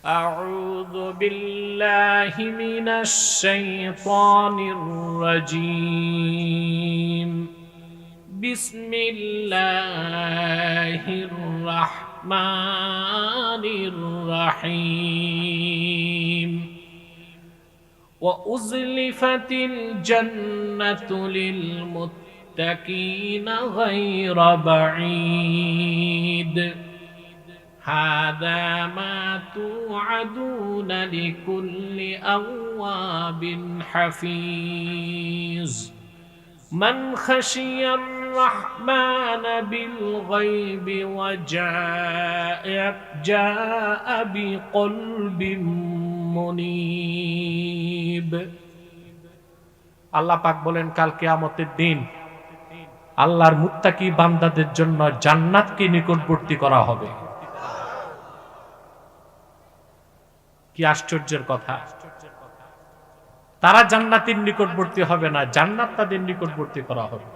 أعوذ بالله من الشيطان الرجيم بسم الله الرحمن الرحيم وأزلفت الجنة للمتقين غير بعيد هذا ما توعدون لكل أواب حفيظ من خشي الرحمن بالغيب وجاء بقلب منيب আল্লাহ পাক বলেন কাল কিয়ামতের দিন আল্লাহর মুত্তাকি বান্দাদের জন্য জান্নাতকে নিকটবর্তী করা হবে। কি আশ্চর্যের কথা! তারা জান্নাতের নিকটবর্তী হবে না, জান্নাত তাদের নিকটবর্তী করা হবে।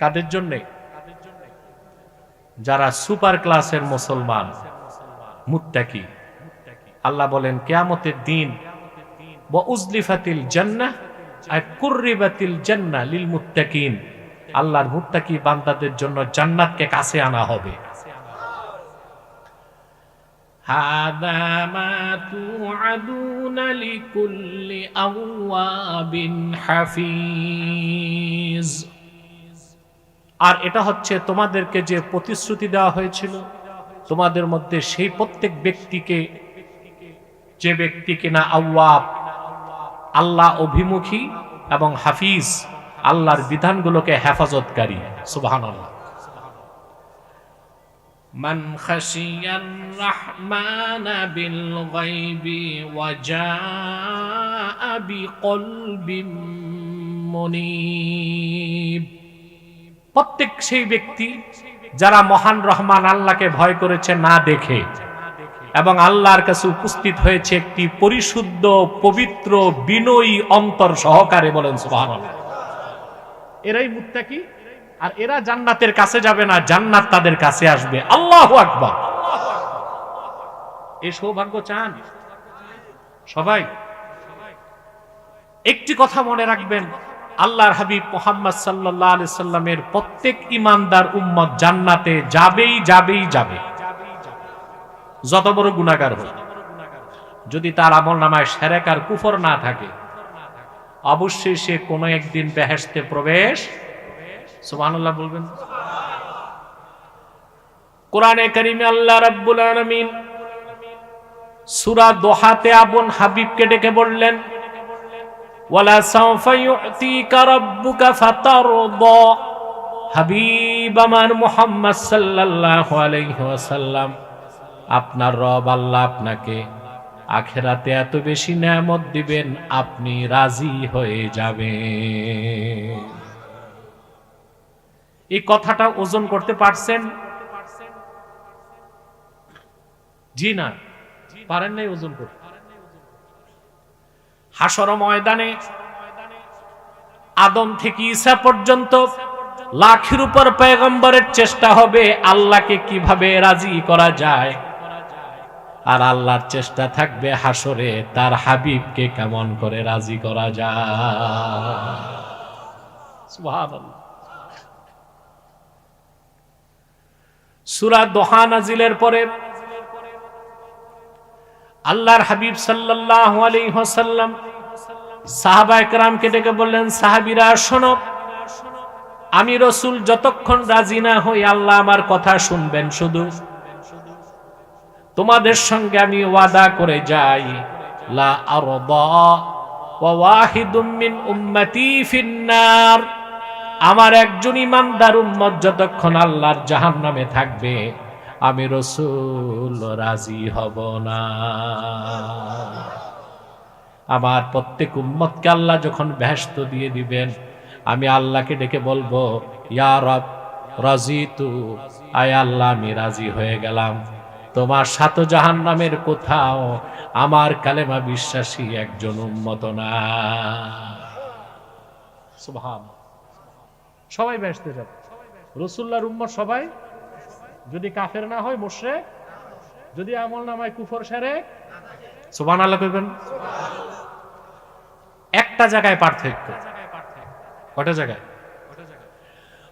কাদের জন্য? যারা সুপার ক্লাসের মুসলমান, মুত্তাকি। আল্লাহ বলেন কিয়ামতের দিন ওয়া উজলিফাতিল জান্নাহ আই কুররিবাতিল জান্নাহ লিল মুত্তাকিন, আল্লাহর মুত্তাকি বান্দাদের জন্য জান্নাতকে কাছে আনা হবে। হাদা মা তুআদুনা লিকুল্লি আওয়াবিন হাফিজ, আর এটা হচ্ছে তোমাদেরকে যে প্রতিশ্রুতি দেওয়া হয়েছিল তোমাদের মধ্যে সেই প্রত্যেক ব্যক্তিকে, যে ব্যক্তি কিনা আওয়াব, আল্লাহ অভিমুখী, এবং হাফিজ, আল্লাহর বিধানগুলোকে হেফাজতকারী। সুবহানাল্লাহ। মান খাশিয়ার রাহমানা বিল গায়বি ওয়া জাআ বিকলবিন মুনীব, প্রত্যেক সেই ব্যক্তি যারা মহান রহমান আল্লাহকে ভয় করেছে না দেখে এবং আল্লাহর কাছে উপস্থিত হয়েছে একটি পরিশুদ্ধ, পবিত্র, বিনয়ী অন্তর সহকারে। বলেন সুবহানাল্লাহ। এরাই মুত্তাকি, আর এরা জান্নাতের কাছে যাবে না, জান্নাত তাদের কাছে আসবে। আল্লাহু আকবার। এই সৌভাগ্য চান সবাই? একটি কথা মনে রাখবেন, আল্লাহর হাবিব মুহাম্মদ সাল্লাল্লাহু আলাইহি সাল্লামের প্রত্যেক ঈমানদার উম্মত জান্নাতে যাবেই যাবেই যাবে, যত বড় গুনাহগার হোক। যদি তার আমলনামায় শিরক আর কুফর না থাকে, অবশ্যই সে কোনো একদিন বেহেশতে প্রবেশ। সুবহানাল্লাহ বলবেন। কোরআনে কারীমে আল্লাহ রাব্বুল আলামিন সূরা দোহাতে আপন হাবিবকে ডেকে বললেন, ওয়ালা সাওফা ইউতিকা রাব্বুকা ফাতারদা। হাবিব আমার মুহাম্মদ সাল্লাল্লাহু আলাইহি ওয়াসাল্লাম, আপনার রব আল্লাহ আপনাকে আখিরাতে এত বেশি নেয়ামত দিবেন, আপনি রাজি হয়ে যাবেন। এই কথাটা ওজন করতে পারছেন? জি না, পারেন নাই ওজন করতে। হাসর ময়দানে আদম থেকে ঈসা পর্যন্ত লাখের উপর পয়গম্বরের চেষ্টা হবে আল্লাহকে কিভাবে রাজি করা যায়, আর আল্লাহর চেষ্টা থাকবে হাসরে তার হাবিবকে কেমন করে রাজি করা যায়। সুবহানাল্লাহ। সূরা দোহা নাজিলের পরে আল্লাহর হাবিব সাল্লাল্লাহু আলাইহি ওয়াসাল্লাম সাহাবায়ে কেরামকে ডেকে বললেন, সাহাবীরা শোনো, আমি রাসূল যতক্ষণ রাজি না হই আল্লাহ আমার কথা শুনবেন। শুধু তোমাদের সঙ্গে আমি ওয়াদা করে যাই, লা আরদা ওয়া ওয়াহিদুম মিন উম্মতি ফিন্নার, আমার একজন ঈমানদার উম্মত যতক্ষণ আল্লাহর জাহান্নামে থাকবে আমি রাসূল রাজি হব না। আমার প্রত্যেক উম্মতকে আল্লাহ যখন বেহেশত দিয়ে দিবেন, আমি আল্লাহকে ডেকে বলবো, ইয়া রব রাজিতু, আয় আল্লাহ আমি রাজি হয়ে গেলাম, তোমার সাত জাহান্নামের কোথাও আমার কালেমা বিশ্বাসী একজন উম্মত না। সুবহানাল্লাহ। সবাই বেহেশতে যাবে, রাসূলুল্লাহর উম্মত সবাই, যদি কাফের না হয় মুশরিক যদি আমল নামায় কুফর শিরক, সুবহানাল্লাহ কইবেন। একটা জায়গায় পার্থক্য। কয়টা জায়গায়?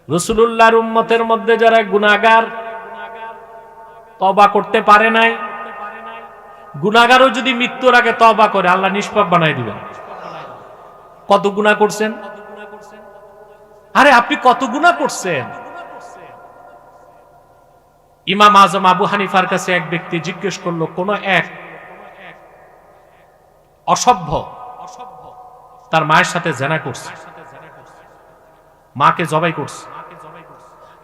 রাসূলুল্লাহর উম্মতের মধ্যে যারা গুনাহগার, তওবা করতে পারে নাই, গুনাহগারও যদি মৃত্যুর আগে তওবা করে আল্লাহ নিষ্পাপ বানাই দিবেন। কত গুনাহ করছেন? আরে আপনি কত গুনাহ করছেন? ইমাম আজম আবু হানিফার কাছে এক ব্যক্তি জিজ্ঞেস করলো, কোন এক অসভ্য তার মায়ের সাথে জেনা করছে, মাকে জবাই করছে,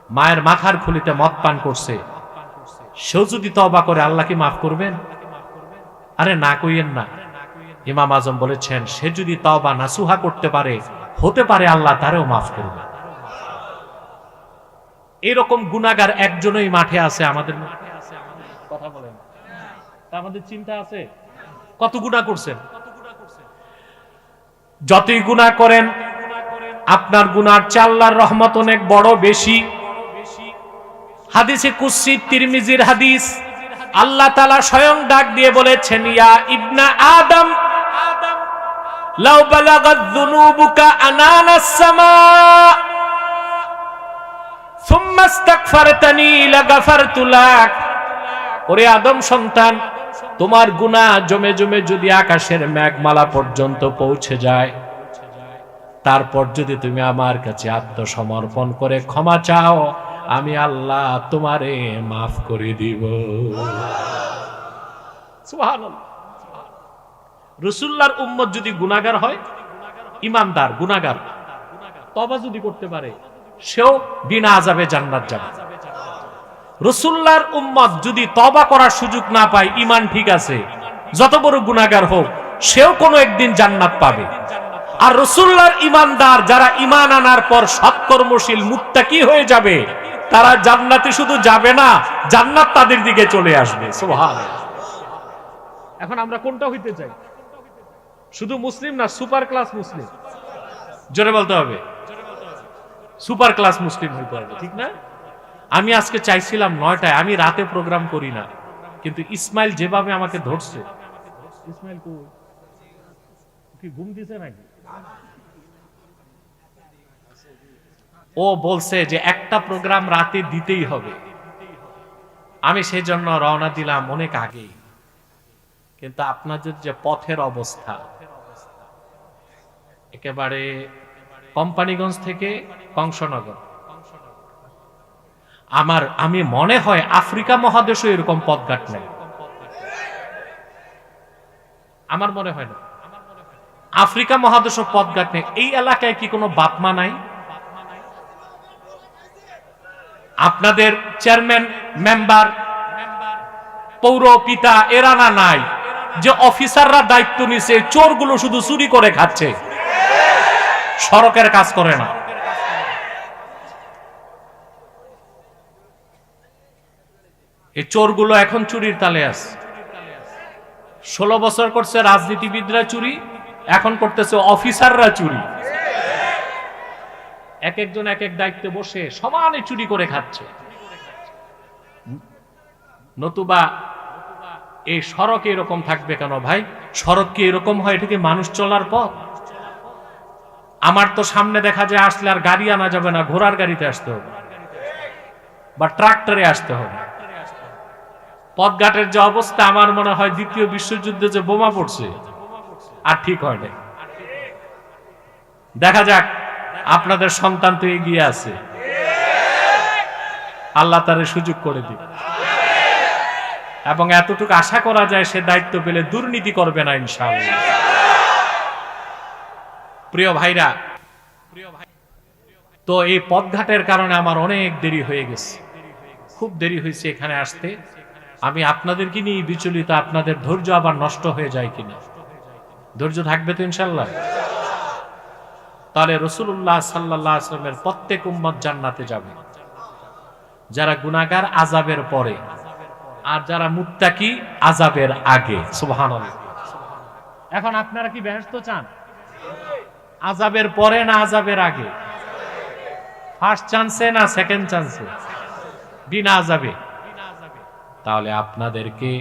মায়ের মাথার খুলিতে মদ পান করছে, সেও যদি তওবা করে আল্লাহ কি মাফ করবেন? আরে না কইয়েন না। ইমাম আজম বলেছেন, সে যদি তওবা নাসুহা করতে পারে, হতে পারে আল্লাহ তারেও মাফ করবে। এরকম গুনাহগার একজনই মাঠে আছে আমাদের। কথা বলেন, আমাদের চিন্তা আছে কত গুনাহ করছেন? যতই গুনাহ করেন আপনার গুনার চেয়ে আল্লাহর রহমত অনেক বড় বেশি। হাদিসে কুদসি, তিরমিজির হাদিস, আল্লাহ তাআলা স্বয়ং ডাক দিয়ে বলেছেন, ইয়া ইবনা আদম লাউ বালাগাত যুনুবুকা আনানাস সামা সুম্মা ইস্তাগফারতানি লাগাফারতু লাক। ওরে আদম সন্তান, তোমার গুনাহ জমে জমে যদি আকাশের মেঘমালা পর্যন্ত পৌঁছে যায়, তারপর যদি তুমি আমার কাছে আত্মসমর্পণ করে ক্ষমা চাও, আমি আল্লাহ তোমারে মাফ করে দিব। সুবহানাল্লাহ। রাসূলুল্লাহর উম্মত যদি গুনাহগার হয়, ইমানদার গুনাহগার, তওবা যদি করতে পারে, সেও বিনা আযাবে জান্নাত যাবে। রাসূলুল্লাহর উম্মত যদি তওবা করার সুযোগ না পায়, ঈমান ঠিক আছে, যত বড় গুনাহগার হোক, সেও কোনো একদিন জান্নাত পাবে। আর রাসূলুল্লাহর ঈমানদার যারা ঈমান আনার পর সৎকর্মশীল মুত্তাকি হয়ে যাবে, তারা জান্নাতে শুধু যাবে না, জান্নাত তাদের দিকে চলে আসবে। সুবহানাল্লাহ। এখন আমরা কোনটা হইতে চাই? শুধু মুসলিম না, সুপার ক্লাস মুসলিম? জোরে বলতে হবে, সুপার ক্লাস মুসলিম হইতে হবে, ঠিক না? আমি আজকে চাইছিলাম 9টায়, আমি রাতে প্রোগ্রাম করি না, কিন্তু ইসমাইল যেভাবে আমাকে ধরছে। ইসমাইল কি ঘুম দিছে নাকি? ও বলছে যে একটা প্রোগ্রাম রাতে দিতেই হবে। আমি সেই জন্য রওনা দিলাম অনেক আগেই। কিন্তু আপনাদের যে পথের অবস্থা, একেবারে কোম্পানিগঞ্জ থেকে কংসনগর, আমি মনে হয় আফ্রিকা মহাদেশে এরকম পথঘাট নেই, আমার মনে হয় না। আফ্রিকা মহাদেশে পথঘাট নেই। এই এলাকায় কি কোনো বাপমা নাই? আপনাদের চেয়ারম্যান, মেম্বার, পৌর পিতা এরা না নাই? যে অফিসাররা দায়িত্ব নিছে, চোরগুলো শুধু চুরি করে খাচ্ছে, সড়কের কাজ করে না। এই চোরগুলো এখন চুরির তালে আছে। 16 বছর করছে রাজনীতিবিদরা চুরি, এখন করতেছে অফিসাররা চুরি। এক একজন এক এক দায়িত্বে বসে সমানে চুরি করে খাচ্ছে। নতুবা এই সড়ক এরকম থাকবে কেন ভাই? সড়ক কি এরকম হয়? এটা কি মানুষ চলার পথ? আমার তো সামনে দেখা যায় আসলে আর গাড়ি আনা যাবে না, ঘোড়ার গাড়িতে আসতে হবে বা ট্রাক্টরে আসতে হবে। পথঘাটের যে অবস্থা, আমার মনে হয় দ্বিতীয় বিশ্বযুদ্ধে যে বোমা পড়ছে আর ঠিক হয় না। দেখা যাক, আপনাদের সন্তান তো এগিয়ে আছে, আল্লাহ তারে সুযোগ করে দিবে। এবং এতটুকু আশা করা যায় সে দায়িত্ব পেলে দুর্নীতি করবে না ইনশাআল্লাহ। প্রিয় ভাইরা, তো এই পথঘাটের কারণে আমার অনেক দেরি হয়ে গেছে, খুব দেরি হয়েছে এখানে আসতে। আমি আপনাদেরকে নিয়ে বিচলিত, আপনাদের ধৈর্য আবার নষ্ট হয়ে যায় কিনা। ধৈর্য থাকবে তো ইনশাআল্লাহ? তাহলে রাসূলুল্লাহ সাল্লাল্লাহু আলাইহি ওয়াসাল্লামের প্রত্যেক উম্মত জান্নাতে যাবে, যারা গুনাহগার আযাবের পরে, আর যারা মুত্তাকি আযাবের আগে। সুবহানাল্লাহ। এখন আপনারা কি বেহেশত চান? আযাবের পরে না আযাবের আগে? ফার্স্ট চান্সে না সেকেন্ড চান্সে? বিনা আযাবে। তাহলে আপনাদেরকে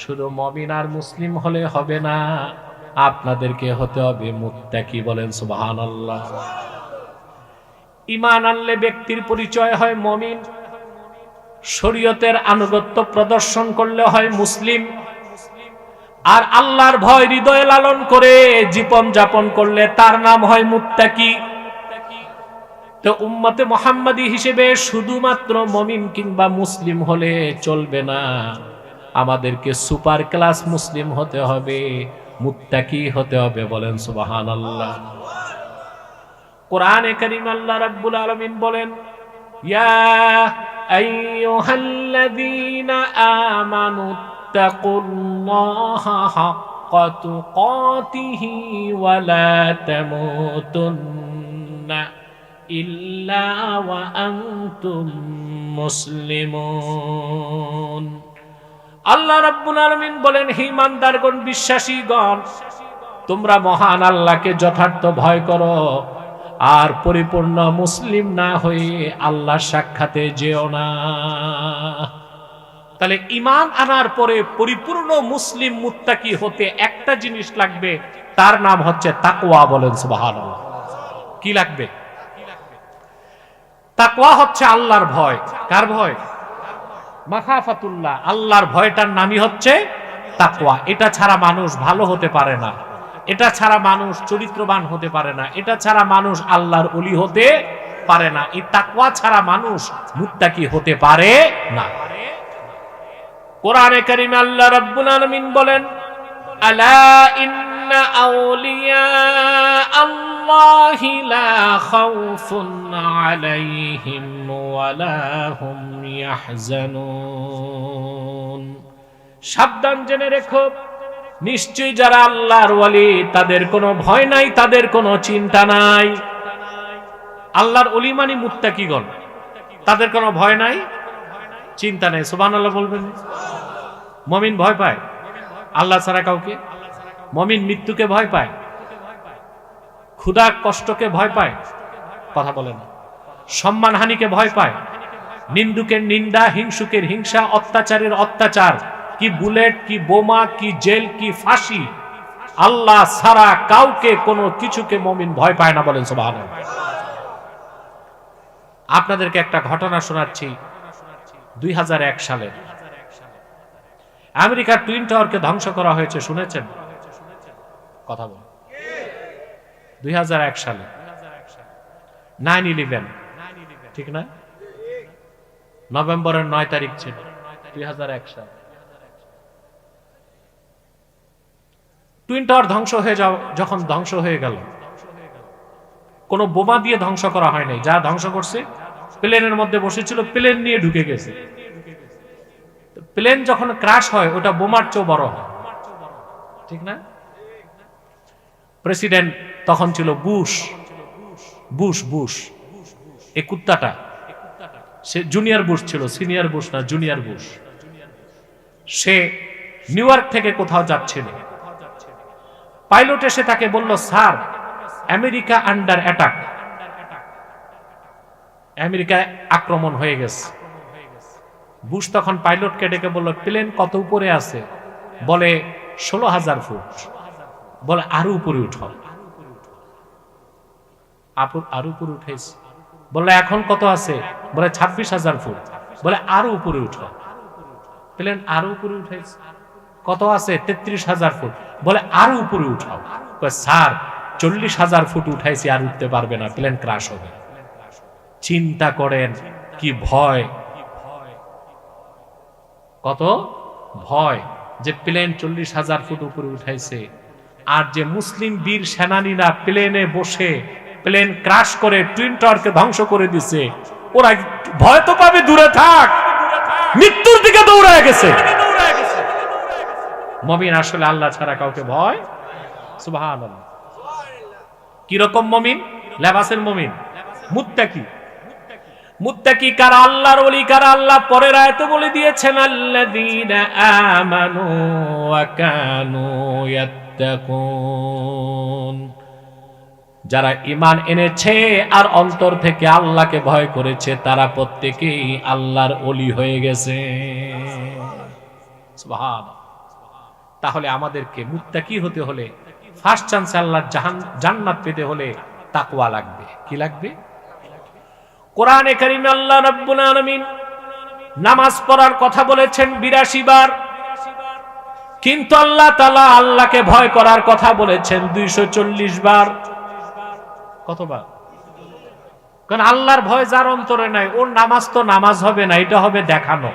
শুধু মুমিন আর মুসলিম হলে হবে না, আপনাদেরকে হতে হবে মুত্তাকি। বলেন সুবহানাল্লাহ। ঈমান আনলে ব্যক্তির পরিচয় হয় মুমিন, শরীয়তের আনুগত্য প্রদর্শন করলে হয় মুসলিম, আর আল্লাহর ভয় হৃদয়ে লালন করে জীবন যাপন করলে তার নাম হয় মুত্তাকি। তো উম্মতে মুহাম্মাদি হিসেবে শুধুমাত্র মুমিন কিংবা মুসলিম হলে চলবে না, আমাদেরকে সুপার ক্লাস মুসলিম হতে হবে, মুত্তাকি হতে হবে। বলেন সুবহানাল্লাহ। কোরআনে কারীম আল্লাহ রাব্বুল আলামিন বলেন, ইয়া আইয়ুহাল্লাযীনা আমানু তাকুল্লাহা হাক্কা তুকাতিহি ওয়া লা তামুতুন্না ইল্লা ওয়া আনতুম মুসলিমুন। আল্লাহ রাব্বুল আলামিন বলেন, হে ঈমানদারগণ, বিশ্বাসীগণ, তোমরা মহান আল্লাহকে যথার্থ ভয় করো, আর পরিপূর্ণ মুসলিম না হয়ে আল্লাহর সাক্ষাতে যেও না। তাহলে ঈমান আনার পরে পরিপূর্ণ মুসলিম মুত্তাকি হতে একটা জিনিস লাগবে, তার নাম হচ্ছে তাকওয়া। বলেন সুবহানাল্লাহ। কি লাগবে? তাকওয়া হচ্ছে আল্লাহর ভয়। কার ভয়? মাখাফাতুল্লাহ। আল্লাহর ভয়টার নামই হচ্ছে তাকওয়া। এটা ছাড়া মানুষ ভালো হতে পারে না, এটা ছাড়া মানুষ চরিত্রবান হতে পারে না, এটা ছাড়া মানুষ আল্লাহর ওলি হতে পারে না, এই তাকওয়া ছাড়া মানুষ মুত্তাকি হতে পারে না। কোরআনে কারীমে আল্লাহ রাব্বুল আলামিন বলেন, আলা ইন্না আউলিয়া আল্লাহি লা খাউফুন আলাইহিম ওয়া লা হুম ইয়াহজানুন। সাবধান জেনে রেখো, নিশ্চয়ই যারা আল্লাহর ওলি তাদের কোনো ভয় নাই, তাদের কোনো চিন্তা নাই। আল্লাহর ওলি মানে মুত্তাকিগণ, তাদের কোনো ভয় নাই, চিন্তা নাই। সুবহানাল্লাহ বলবেন। মুমিন ভয় পায় আল্লাহ ছাড়া কাউকে? মুমিন মৃত্যুকে ভয় পায়? ক্ষুধা কষ্টকে ভয় পায়? কথা বলে না। সম্মানহানিকে ভয় পায়? নিন্দুকের নিন্দা, হিংসুকের হিংসা, অত্যাচারের অত্যাচার, কি বুলেট, কি বোমা, কি জেল, কি ফাঁসি, আল্লাহ ছাড়া কাউকে কোনো কিছুকে মুমিন ভয় পায় না। বলেন সুবহানাল্লাহ। আপনাদেরকে একটা ঘটনা শোনাচ্ছি। 2001 সালে আমেরিকার টুইন টাওয়ারকে ধ্বংস করা হয়েছে, শুনেছেন? কথা বল। 2001 সালে 9/11, ঠিক না? নভেম্বরের 9 তারিখ ছিল 2001 সাল। টুইন টাওয়ার ধ্বংস হয়ে যখন ধ্বংস হয়ে গেল, কোন বোমা দিয়ে ধ্বংস করা হয় নাই। যা ধ্বংস করছে, প্লেনের মধ্যে বসেছিল, প্লেন নিয়ে ঢুকে গেছে। প্লেন যখন ক্রাশ হয়, ওটা বোমার চেয়েও বড় হয়, ঠিক না? প্রেসিডেন্ট তখন ছিল বুশ। এই কুত্তাটা, সে জুনিয়র বুশ ছিল, সিনিয়র বুশ না, জুনিয়র বুশ। সে নিউ ইয়র্ক থেকে কোথাও যাচ্ছিল। পাইলট এসে তাকে বলল, স্যার, আমেরিকা আন্ডার অ্যাটাক, আমেরিকায় আক্রমণ হয়ে গেছে। বুশ তখন পাইলটকে ডেকে বলল, প্লেন কত উপরে আছে? বলে 16,000 ফুট। বলে আরো উপরে উঠাও। আরো উপরে উঠেছে। বললো এখন কত আছে? বলে 26,000 ফুট। বলে আরো উপরে উঠাও। প্লেন আরো উপরে উঠেছে। কত আছে? 33,000 ফুট। বলে আরো উপরে উঠাও। স্যার, 40,000 ফুট উঠাইছি, আর উঠতে পারবে না, প্লেন ক্রাশ হবে। চিন্তা করেন কি ভয়, কত ভয়, যে প্লেন 40,000 ফুট উপরে উঠাইছে, আর যে মুসলিম বীর সেনানীরা প্লেনে বসে প্লেন ক্রাশ করে টুইন টাওয়ারকে ধ্বংস করে দিছে, ওরা ভয় তো পাবে, দূরে থাক, মৃত্যুর দিকে দৌড়ায় গেছে। মুমিন আসলে আল্লাহ ছাড়া কাউকে ভয়। সুবহানাল্লাহ। কিরকম মুমিন? লেবাসের মুমিন, মুত্তাকি। মুত্তাকি কারা? আল্লাহর ওলি কারা? আল্লাহ পরের আয়াতে বলে দিয়েছেন, আল্লাযীনা আমানু ওয়া কানু ইয়াত্তাকুন। যারা ঈমান এনেছে আর অন্তর থেকে আল্লাহকে ভয় করেছে, তারা প্রত্যেকেই আল্লাহর ওলি হয়ে গেছে। সুবহানাল্লাহ। তাহলে আমাদেরকে মুত্তাকি হতে হলে, ফার্স্ট চান্সে আল্লাহর জান্নাত পেতে হলে তাকওয়া লাগবে। কি লাগবে? কোরআনে কারিমে আল্লাহ রাব্বুল আলামিন নামাজ পড়ার কথা বলেছেন 82 বার, কিন্তু আল্লাহ তাআলা আল্লাহকে ভয় করার কথা বলেছেন 240 বার। কতবার? কারণ আল্লাহর ভয় যার অন্তরে নাই, ওর নামাজ তো নামাজ হবে না, এটা হবে দেখানো।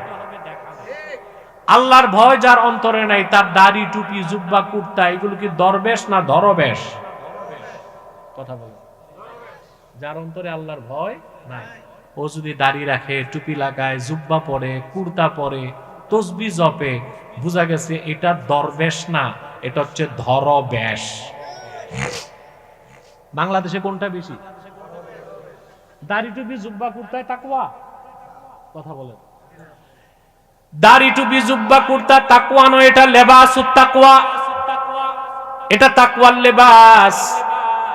আল্লাহর ভয় যার অন্তরে নাই, তার দাড়ি, টুপি, জুব্বা, কুর্তা এগুলো কি দরবেশ না দরবেশ? কথা বল। যার অন্তরে আল্লাহর ভয় নাই, ও যদি দাড়ি রাখে, টুপি লাগায়, জুব্বা পরে, কুর্তা পরে, তসবিহ জপে, বুঝা গেছে এটা দরবেশ না, এটা হচ্ছে ধরবেশ। বাংলাদেশে কোনটা বেশি? দাড়ি, টুপি, জুব্বা, কুর্তায় তাকওয়া? কথা বলেন। দাড়ি, টুপি, জুব্বা, কুর্তা তাকওয়া নয়, এটা লেবাসুত তাকওয়া, এটা তাকওয়ার লেবাস।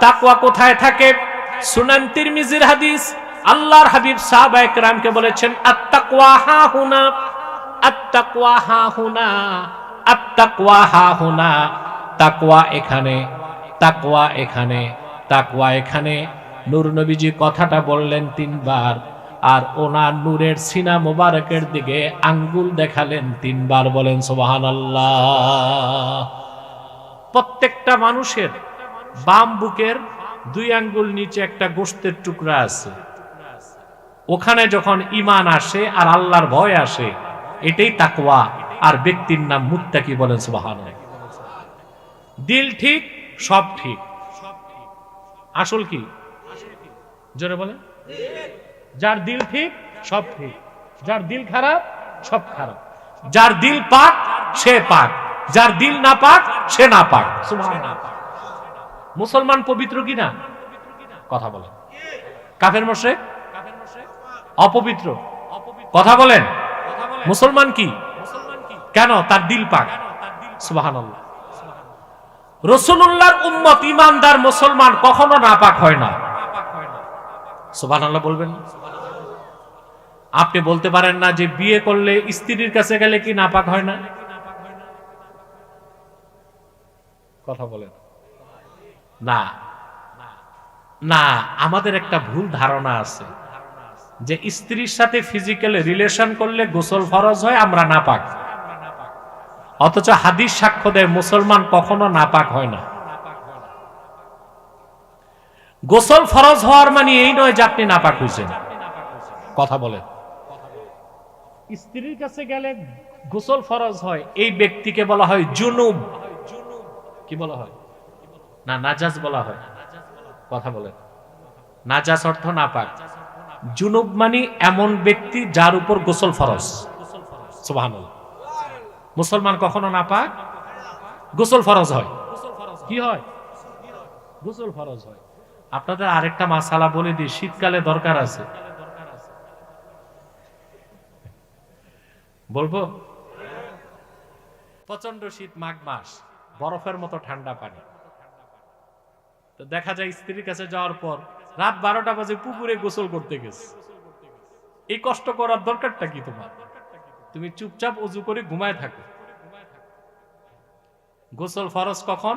তাকওয়া কোথায় থাকে? সুনান তিরমিজির হাদিস, আল্লাহর হাবিব সাহাবায়ে কেরামকে বলেছেন আত-তাকওয়া হাহুনা, আত-তাকওয়া হাহুনা, আত-তাকওয়া হাহুনা। তাকওয়া এখানে, তাকওয়া এখানে, তাকওয়া এখানে। নূর নবীজি কথাটা বললেন 3 বার, আর ওনার নূরের সিনা মোবারকের দিকে আঙ্গুল দেখালেন 3 বার। বলেন সুবহানাল্লাহ। প্রত্যেকটা মানুষের বাম বুকের 2 আঙ্গুল নিচে একটা গোশতের টুকরা আছে, ওখানে যখন ঈমান আসে আর আল্লাহর ভয় আসে, এটাই তাকওয়া, আর ব্যক্তির নাম মুত্তাকি। বলেন সুবহানাল্লাহ। দিল ঠিক, সব ঠিক। আসল কি? জোরে বলেন। যার দিল ঠিক সব ঠিক, যার দিল খারাপ সব খারাপ। যার দিল পাক সে পাক, যার দিল না পাক সে না পাক। সুবহানাল্লাহ। মুসলমান পবিত্র কি না? কথা বলেন। কাফের মুশরিক অপবিত্র? কথা বলেন। মুসলমান কি? কেন? তার দিল পাক। সুবহানাল্লাহ। রাসূলুল্লাহর উম্মত ঈমানদার মুসলমান কখনো নাপাক হয় না। সুবহানাল্লাহ বলবেন। আপনি বলতে পারেন না যে বিয়ে করলে স্ত্রীর কাছে গেলে কি নাপাক হয় না? কথা বলেন না। না, আমাদের একটা ভুল ধারণা আছে যে স্ত্রীর সাথে ফিজিক্যাল রিলেশন করলে গোসল ফরজ হয়, আমরা নাপাক। অথচ হাদিস সাক্ষ্য দেয় মুসলমান কখনো নাপাক হয় না। গোসল ফরজ হওয়ার মানে এই নয় যে আপনি নাপাক হয়েছেন। কথা বলেন। স্ত্রীর কাছে গেলে গোসল ফরজ হয়, এই ব্যক্তিকে বলা হয় জুনুব। কি বলা হয়? না, নাজাস বলা হয়। কথা বলেন। নাজাস অর্থ নাপাক, জুনুব মানে এমন ব্যক্তি যার উপর গোসল ফরজ। সুবহানাল্লাহ। মুসলমান কখনো নাপাক, গোসল ফরজ হয়। কি হয়? গোসল ফরজ হয়। আপনাদের আরেকটা মাসালা বলে দিই, শীতকালে দরকার আছে। বলবো? প্রচন্ড শীত, মাঘ মাস, বরফের মতো ঠান্ডা পানি। তো দেখা যায় স্ত্রীর কাছে যাওয়ার পর রাত 12টা বাজে পুকুরে গোসল করতে গেছে। এই কষ্ট করার দরকারটা কি তোমার? তুমি চুপচাপ ওযু করে ঘুমায় থাকো। গোসল ফরজ কখন?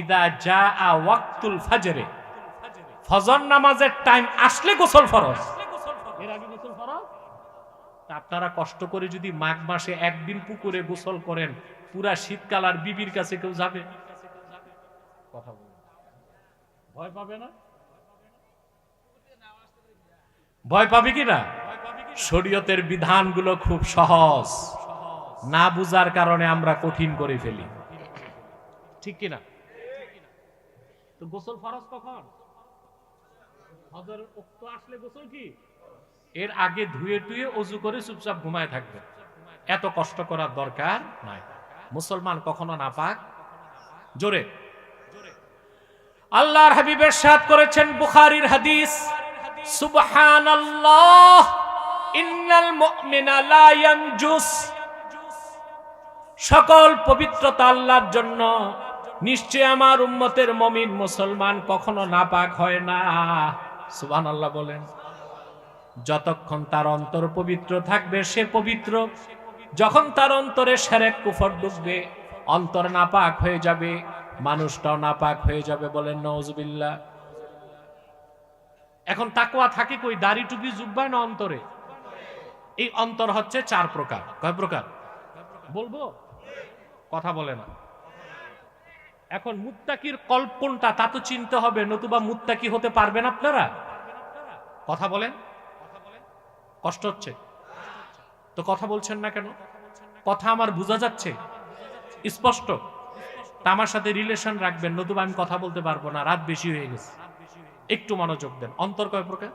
ইদা জাআ ওয়াক্তুল ফাজরে, ফজর নামাজের টাইম আসলে গোসল ফরজ। এর আগে গোসল ফরজ? আপনারা কষ্ট করে যদি মাঘ মাসে একদিন পুকুরে গোসল করেন, পুরা শীতকাল আর বিবির কাছে কেউ যাবে? কথা বলুন। ভয় পাবে না? ভয় পাবে কি না? শরীয়তের বিধানগুলো খুব সহজ, না বুঝার কারণে আমরা কঠিন করে ফেলি। ঠিক কিনা? তো গোসল ফরজ কখন? ফজর ওয়াক্ত আসলে গোসল কি? এর আগে ধুয়ে টুয়ে ওযু করে চুপচাপ ঘুমায় থাকবে। এত কষ্ট করার দরকার নাই। মুসলমান কখনো নাপাক। জোরে। আল্লাহর হাবিব ইরশাদ করেছেন, বুখারীর হাদিস, সুবহানাল্লাহ ইন্নাল মুমিনা লা ইয়ানজুস। সকল পবিত্রতা আল্লাহর জন্য, নিশ্চয় আমার উম্মতের মুমিন মুসলমান কখনো নাপাক হয় না। সুবহানাল্লাহ বলেন। যতক্ষণ তার অন্তর পবিত্র থাকবে সে পবিত্র, যখন তার অন্তরে শিরক কুফর ঢুকবে, অন্তর নাপাক হয়ে যাবে, মানুষটাও নাপাক হয়ে যাবে। বলেন নাউজুবিল্লাহ। এখন তাকওয়া থাকে কই? দাড়ি টুপি জুব্বায় না অন্তরে? এই অন্তর হচ্ছে 4 প্রকার। কয় প্রকার বলবো? কথা বলে না। এখন মুত্তাকির কল্প কোনটা তা তো চিনতে হবে, নতুবা মুত্তাকি হতে পারবেন আপনারা? কথা বলেন। কষ্ট হচ্ছে তো কথা বলছেন না কেন? কথা আমার বোঝা যাচ্ছে স্পষ্ট? তা আমার সাথে রিলেশন রাখবেন, নতুবা আমি কথা বলতে পারবো না, রাত বেশি হয়ে গেছে। একটু মনোযোগ দেন। অন্তর কয় প্রকার?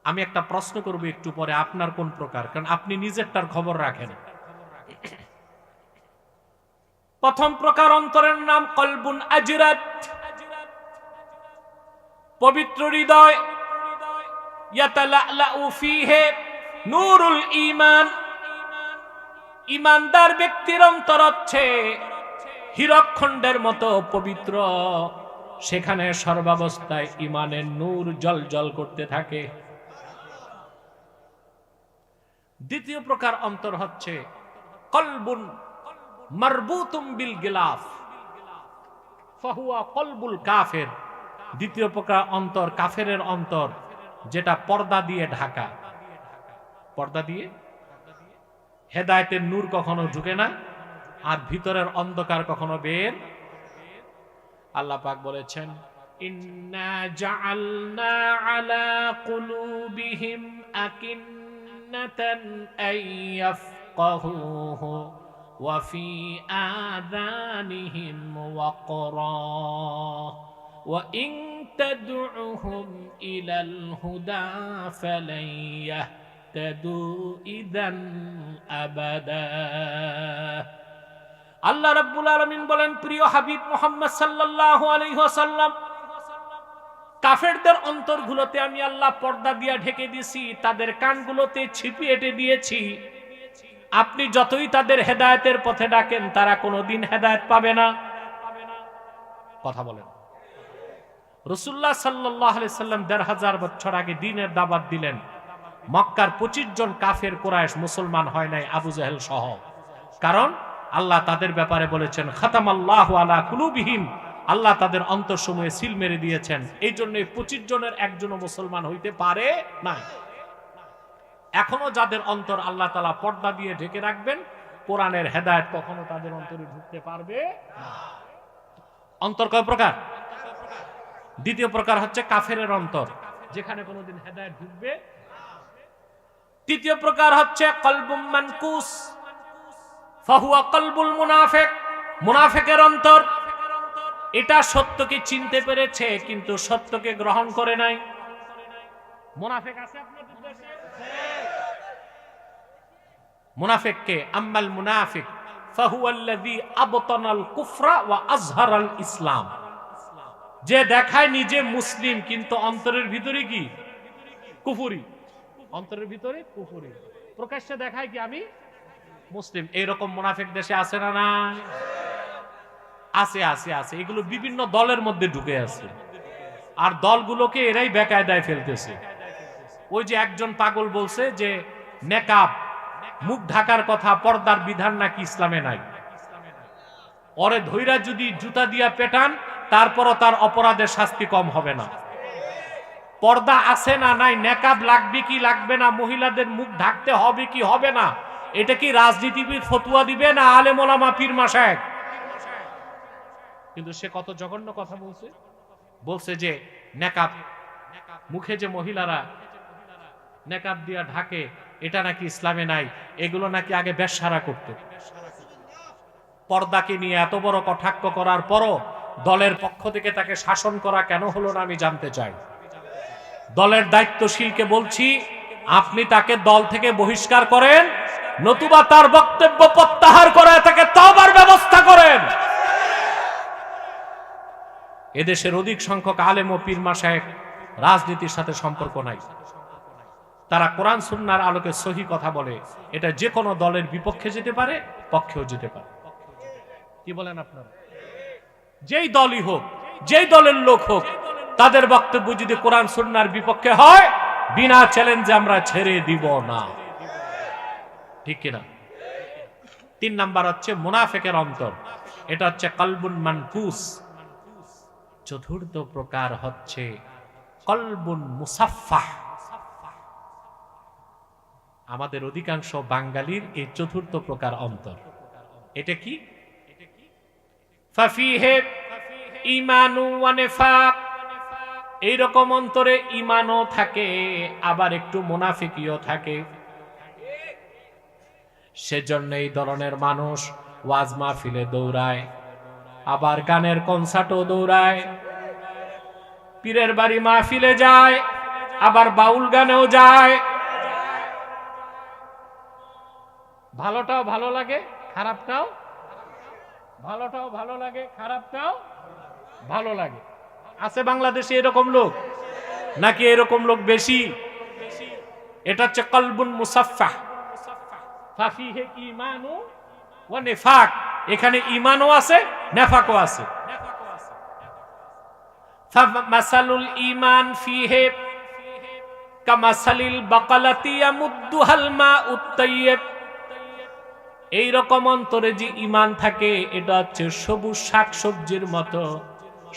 আমি একটা প্রশ্ন করব একটু পরে, আপনার কোন প্রকার, কারণ আপনি নিজেরটার খবর রাখেন। প্রথম প্রকার অন্তরের নাম কলবুন আজরাত, পবিত্র হৃদয়। ইয়াতালাউ ফীহি নূরুল ঈমান, ঈমানদার ব্যক্তির অন্তর হচ্ছে হীরকখণ্ডের মতো পবিত্র, সেখানে সর্বাবস্থায় ঈমানের নূর জ্বলজ্বল করতে থাকে। দ্বিতীয় প্রকার অন্তর হচ্ছে কলবুন মারবুতুম বিল গিলাফ ফাহুয়া কলবুল কাফের। দ্বিতীয় প্রকার অন্তর কাফেরের অন্তর, যেটা পর্দা দিয়ে ঢাকা। পর্দা দিয়ে হেদায়েতের নূর কখনো ঢুকে না, আর ভিতরের অন্ধকার কখনো বের। আল্লাহ পাক বলেছেন, ইন্না জাআলনা আলা কুলুবিহিম আকিন্নাতান আইয়াফকাহুহু ওয়া ফি আযানিহিম ওয়াকরা ওয়া ইন তাদউহুম ইলাল হুদা ফালান ইয়াহতাদু ইযান আবাদা। আল্লাহ রাব্বুল আলামিন বলেন, প্রিয় হাবিব মুহাম্মদ সাল্লাল্লাহু আলাইহি ওয়াসাল্লাম, কাফেরদের অন্তরগুলোতে আমি আল্লাহ পর্দা দিয়ে ঢেকে দিয়েছি, তাদের কানগুলোতে ছিপি এঁটে দিয়েছি। আপনি যতই তাদের হেদায়েতের পথে ডাকেন, তারা কোনোদিন হেদায়েত পাবে না। কথা বলেন। রাসূলুল্লাহ সাল্লাল্লাহু আলাইহি সাল্লাম ১৫০০ বছর আগে দ্বীনের দাওয়াত দিলেন। মক্কার ২৫ জন কাফের কুরাইশ মুসলমান হয় নাই, আবু জাহেল সহ। কারণ আল্লাহ তাদের ব্যাপারে বলেছেন, খাতামাল্লাহু আলা কুলুবিহিম, আল্লাহ তাদের অন্তরসমূহে সিল মেরে দিয়েছেন। এই জন্য ২৫ জনের একজনও মুসলমান হইতে পারে না। এখনো যাদের অন্তর আল্লাহ তাআলা পর্দা দিয়ে ঢেকে রাখবেন, কোরআনের হেদায়েত কখনো তাদের অন্তরে ঢুকতে পারবে না। অন্তর কয় প্রকার? দ্বিতীয় প্রকার হচ্ছে কাফেরের অন্তর, যেখানে কোনোদিন হেদায়েত ঢুকবে। তৃতীয় প্রকার হচ্ছে কলবুম মানকুস ফাহুয়া কলবুল মুনাফিক, মুনাফিকের অন্তর। এটা সত্যকে চিনতে পেরেছে কিন্তু সত্যকে গ্রহণ করে নাই। মুনাফিক আছে আপনাদের দেশে? মুনাফিককে আম্মাল মুনাফিক ফাহুয়াল্লাযী আবতানাল কুফরা ওয়া আযহারাল ইসলাম, যে দেখায় নিজে মুসলিম কিন্তু অন্তরের ভিতরে কি কুফরি। অন্তরের ভিতরে কুফরি, প্রকাশ্যে দেখায় কি আমি মুসলিম। এইরকম মুনাফিক দেশে আছে না? না, আছে আছে আছে। এগুলো বিভিন্ন দলের মধ্যে ঢুকে আছে, আর দলগুলোকে এরাই বেকায়দায় ফেলতেছে। ওই যে একজন পাগল বলছে যে নেকাব, মুখ ঢাকার কথা, পর্দার বিধান নাকি ইসলামে নাই। ওরে ধৈরা যদি জুতা দিয়া পেটান, তারপরও তার অপরাধের শাস্তি কম হবে না। পর্দা আছে না নাই, নেকাব লাগবে কি লাগবে না, মহিলাদের মুখ ঢাকতে হবে কি হবে না, এটা কি রাজনীতিবিদ ফতুয়া দিবে না আলেম ওলামা পীর মাশায়েখ? কিন্তু সে কত জঘন্য কথা বলছে। বলছে যে নেকাব, মুখে যে মহিলারা নেকাব দিয়া ঢাকে, এটা নাকি ইসলামে নাই। এগুলো নাকি আগে বেশ্যারা করতে। পর্দাকে নিয়ে এত বড় কটাক্ষ করার পরও দলের পক্ষ থেকে তাকে শাসন করা কেন হলো না আমি জানতে চাই। দলের দায়িত্বশীলকে বলছি, আপনি তাকে দল থেকে বহিষ্কার করেন, নতুবা তার বক্তব্য প্রত্যাহার করে তাকে তওবার ব্যবস্থা করেন। এদেশের অধিক সংখ্যক আলেম ও পীর মাশায়েখ রাজনীতির সাথে সম্পর্ক নাই। তারা কোরআন সুন্নাহর আলোকে সহি কথা বলে। এটা যে কোনো দলের বিপক্ষে যেতে পারে, পক্ষেও যেতে পারে। কি বলেন আপনারা? যেই দলই হোক, যেই দলের লোক হোক, তাদের বক্তব্য যদি কোরআন সুন্নাহর বিপক্ষে হয়, বিনা চ্যালেঞ্জে আমরা ছেড়ে দিব না। ঠিক কিনা? 3 নাম্বার হচ্ছে মুনাফিকের অন্তর, এটা হচ্ছে কলবুন মানকুস। চতুর্থ প্রকার হচ্ছে কলবুন মুসাফফাহ। আমাদের অধিকাংশ বাঙালির এই চতুর্থ প্রকার অন্তর। এটা কি? ফাফিহে ঈমানু ওয়া নিফাক, এইরকম অন্তরে ঈমানও থাকে আবার একটু মুনাফিকিও থাকে। সেজন্য এই ধরনের মানুষ ওয়াজ মাহফিলে দৌড়ায়, আবার গানের কনসার্টও দৌড়ায়, পীরের বাড়ি মাহফিলে যায়, আবার বাউল গানেও যায়। ভালোটাও ভালো লাগে, খারাপটাও ভালো লাগে, খারাপটাও ভালো লাগে। আছে বাংলাদেশে এরকম লোক? নাকি এরকম লোক বেশি? এটা হচ্ছে কলবুন মুসাফফাহ। ফাফিহে ঈমানু ওয়া নিফাক, এখানে ঈমানও আছে, নিফাকও আছে। ফামাসালুল ঈমান ফিহি কামাসালিল বাকালাতি ইয়ামুদ্দুহাল মাউত তাইয়্যিব, এই রকম অন্তরে যে ঈমান থাকে এটা হচ্ছে সবুজ শাকসবজির মতো।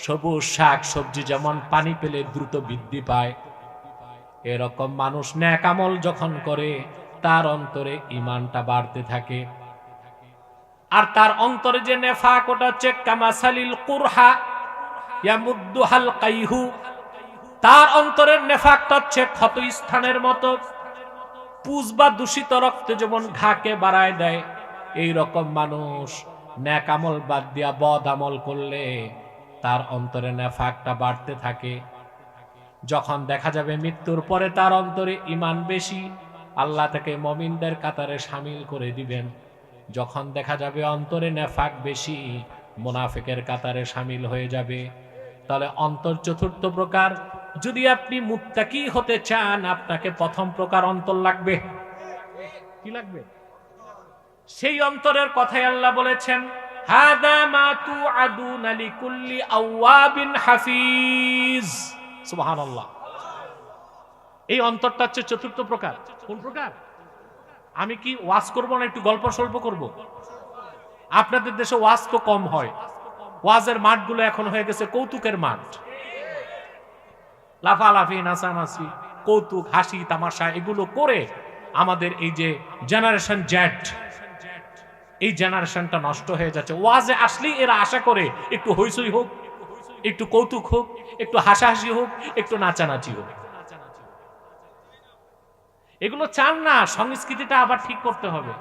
সবুজ শাকসবজি যেমন পানি পেলে দ্রুত বৃদ্ধি পায়, এরকম মানুষ নেক আমল যখন করে তার অন্তরে ঈমানটা বাড়তে থাকে। আর তার অন্তরে যে নেফাক, ওটা হচ্ছে কামাসালিল কুরহা ইয়ামুদ্দুহাল কাইহু, তার অন্তরের নেফাকটা হচ্ছে ক্ষত স্থানের মতো। পুজ বা দূষিত রক্ত যেমন ঘাকে বাড়ায় দেয়, এই রকম মানুষ নেক আমল বাদ দিয়া বদ আমল করলে তার অন্তরে নেফাকটা বাড়তে থাকে। যখন দেখা যাবে মৃত্যুর পরে তার অন্তরে ঈমান বেশি, আল্লাহ তাকে মুমিনদের কাতারে শামিল করে দিবেন। যখন দেখা যাবে অন্তরে নেফাক বেশি, মুনাফিকের কাতারে শামিল হয়ে যাবে। তাহলে অন্তর চতুর্থ প্রকার। যদি আপনি মুত্তাকি হতে চান, আপনাকে প্রথম প্রকার অন্তর লাগবে। কি লাগবে? সেই অন্তরের কথাই আল্লাহ বলেছেন, হাদা মা তুআদুনা লিকুল্লি আওয়াবিন হাফিজ। সুবহানাল্লাহ। এই অন্তরটা হচ্ছে চতুর্থ প্রকার। কোন প্রকার? আমি কি ওয়াজ করব না একটু গল্প সল্প করব? আপনাদের দেশে ওয়াজ তো কম হয়, ওয়াজের মাঠগুলো এখন হয়ে গেছে কৌতুকের মাঠ। লাফালাফি, নাচানাচি, কৌতুক, হাসি তামাশা এগুলো করে আমাদের এই যে জেনারেশন জেড, এই জেনারেশনটা নষ্ট হয়ে যাচ্ছে। ওয়াজে আসলেই এরা আশা করে একটু হইচই হোক, একটু কৌতুক হোক, একটু হাসাহাসি হোক, একটু নাচানাচি হোক। এগুলো চান না। সংস্কৃতিটা আবার ঠিক করতে হবে।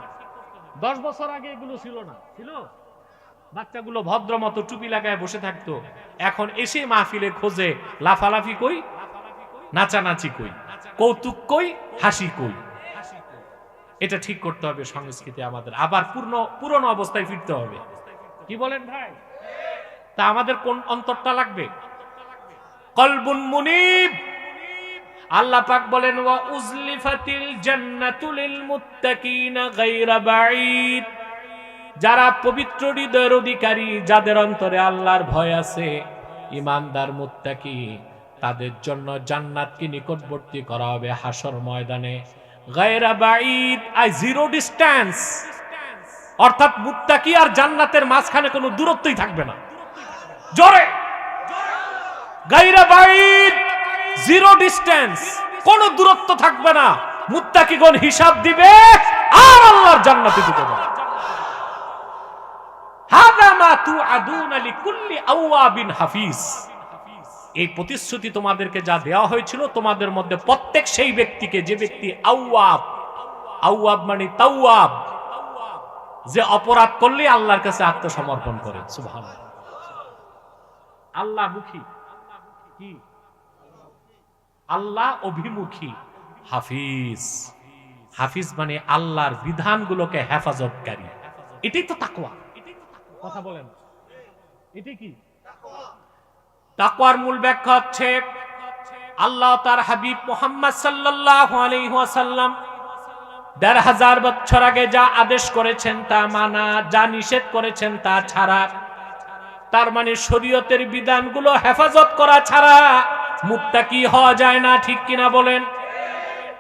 10 বছর আগে এগুলো ছিল না, ছিল বাচ্চাগুলো ভদ্র মতো টুপি লাগায় বসে থাকতো। এখন এসে মাহফিলে খোঁজে লাফালাফি কই, নাচানাচি কই, কৌতুক কই, হাসি কই। এটা ঠিক করতে হবে সংস্কৃতি আমাদের, আবার পুরনো অবস্থায় ফিরতে হবে। কি বলেন ভাই? তা আমাদের কোন অন্তরটা লাগবে? কলবুন মুনিব। আল্লাহ পাক বলেন, ওয়া উজলিফাতিল জান্নাতু লিল মুত্তাকিনা গায়রা বাঈদ, যারা পবিত্র হৃদয়ের অধিকারী, যাদের অন্তরে আল্লাহর ভয় আছে, ঈমানদার মুত্তাকি, তাদের জন্য জান্নাতকে নিকটবর্তী করা হবে হাসর ময়দানে। গায়রা বাঈদ, আই জিরো ডিসটেন্স, অর্থাৎ মুত্তাকি আর জান্নাতের মাঝখানে কোনো দূরত্বই থাকবে না। জোরে গায়রা বাঈদ, জিরো ডিসটেন্স, কোনো দূরত্ব থাকবে না। মুত্তাকিগণ হিসাব দিবে আর আল্লাহর জান্নাতে ঢুকে যাবে। হাদা মা তুআদুনা লিকুল্লি আওয়াবিন হাফিজ। এই প্রতিশ্রুতি তোমাদেরকে যা দেওয়া হয়েছিল, তোমাদের মধ্যে প্রত্যেক সেই ব্যক্তিকে, যে ব্যক্তি আওয়াব, আওয়াব মানে তাওয়াব, যে অপরাধ করলে আল্লাহর কাছে আত্মসমর্পণ করে। সুবহানাল্লাহ। আল্লাহমুখী, কি আল্লাহ অভিমুখী। হাফিজ, হাফিজ মানে আল্লাহর বিধানগুলোকে হেফাজতকারী। এটাই তো তাকওয়া। কথা বলেন, এটাই কি তাকওয়ার মূল ব্যাখ্যা? হচ্ছে আল্লাহ তার হাবিব মুহাম্মদ সাল্লাল্লাহু আলাইহি ওয়াসাল্লাম ১৫০০ বছর আগে যা আদেশ করেছেন তা মানা, যা নিষেধ করেছেন তা ছাড়া। তার মানে শরীয়তের বিধানগুলো হেফাজত করা ছাড়া মুত্তাকি হওয়া যায় না। ঠিক কিনা বলেন?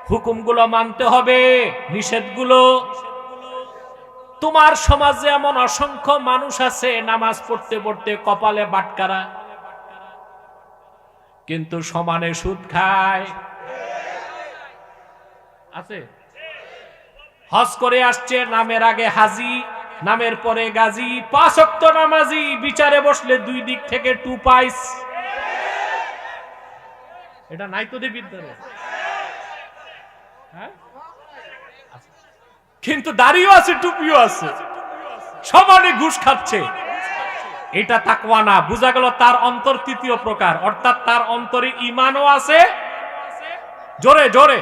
হুকুমগুলো মানতে হবে, নিষেধগুলো তোমার সমাজে এমন অসংখ্য মানুষ আছে নামাজ পড়তে পড়তে কপালে বাটকারা, কিন্তু সমানে সুদ খায়। আছে? হজ করে আসছে, নামের আগে হাজি, নামের পরে গাজী, 5 ওয়াক্ত নামাজি, বিচারে বসলে 2 দিক থেকে 2 পাইস। এটা নাই তো বিদ্যালয়, হ্যাঁ? কিন্তু দাড়িও আছে, টুপিও আছে, সমানে ঘুষ খাচ্ছে। এটা তাকওয়া না। বোঝা গেল তার অন্তর তৃতীয় প্রকার, অর্থাৎ তার অন্তরে ঈমানও আছে, জোরে জোরে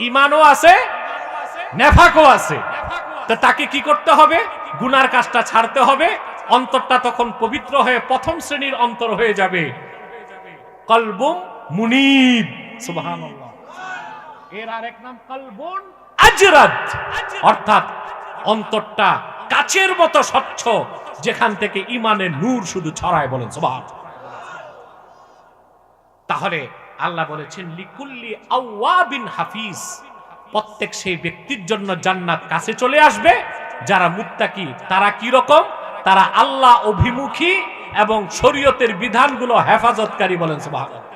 ঈমানও আছে, নেফাকও আছে। তো তাকে কি করতে হবে? গুনার কাজটা ছাড়তে হবে। অন্তরটা তখন পবিত্র হয়ে প্রথম শ্রেণীর অন্তর হয়ে যাবে, কলবুম মুনিব। সুবহানাল্লাহ। এর আরেক নাম কলবুন আজরাদ, অর্থাৎ অন্তরটা কাচের মতো স্বচ্ছ, যেখান থেকে ঈমানের নূর শুধু ছড়ায়। বলেন সুবহানাল্লাহ। তাহলে আল্লাহ বলেছেন লিকুল্লি আওয়াবিন হাফিজ, প্রত্যেক সেই ব্যক্তির জন্য জান্নাত কাছে চলে আসবে যারা মুত্তাকি। তারা কি রকম? তারা আল্লাহ অভিমুখী এবং শরীয়তের বিধানগুলো হেফাজতকারী। বলেন সুবহানাল্লাহ।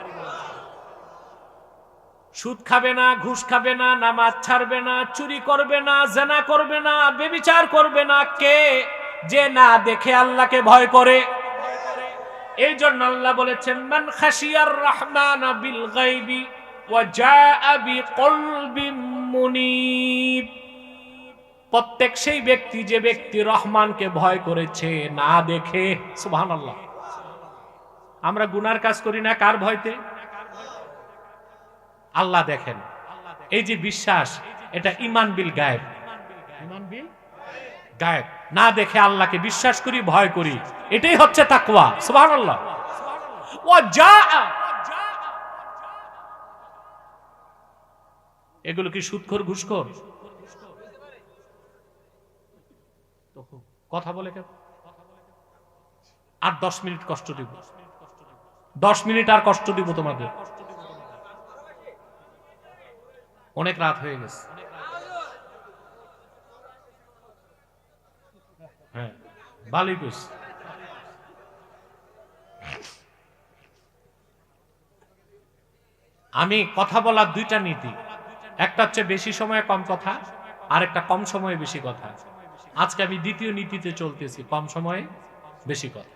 সুদ খাবে না, ঘুষ খাবে না, নামাজ ছাড়বে না, চুরি করবে না, জিনা করবে না, ব্যভিচার করবে না। কে? যে না দেখে আল্লাহকে ভয় করে। এই জন্য আল্লাহ বলেছেন মান খাশিয়ার রহমান বিল গায়বি ওয়া জাআ বিকলবিন মুনিব, প্রত্যেক সেই ব্যক্তি যে ব্যক্তি রহমানকে ভয় করেছে না দেখে। সুবহানাল্লাহ। আমরা গুনার কাজ করি না কার ভয়তে? আল্লাহ দেখেন। এই যে বিশ্বাস, এটা ঈমান বিল গায়ব। ঈমান বিল গায়ব, না দেখে আল্লাহকে বিশ্বাস করি, ভয় করি, এটাই হচ্ছে তাকওয়া। সুবহানাল্লাহ। ওয়া জাআ, এগুলো কি সুদখোর ঘুষখোর? কথা বলে কেন? আর 10 মিনিট কষ্ট দিব, 10 মিনিট আর কষ্ট দিব তোমাদের। অনেক রাত হয়ে গেছে। হ্যাঁ, ভালোই কইস। আমি কথা বলার 2টা নীতি, একটা হচ্ছে বেশি সময়ে কম কথা, আর একটা কম সময়ে বেশি কথা। আজকে আমি দ্বিতীয় নীতিতে চলতেছি, কম সময়ে বেশি কথা।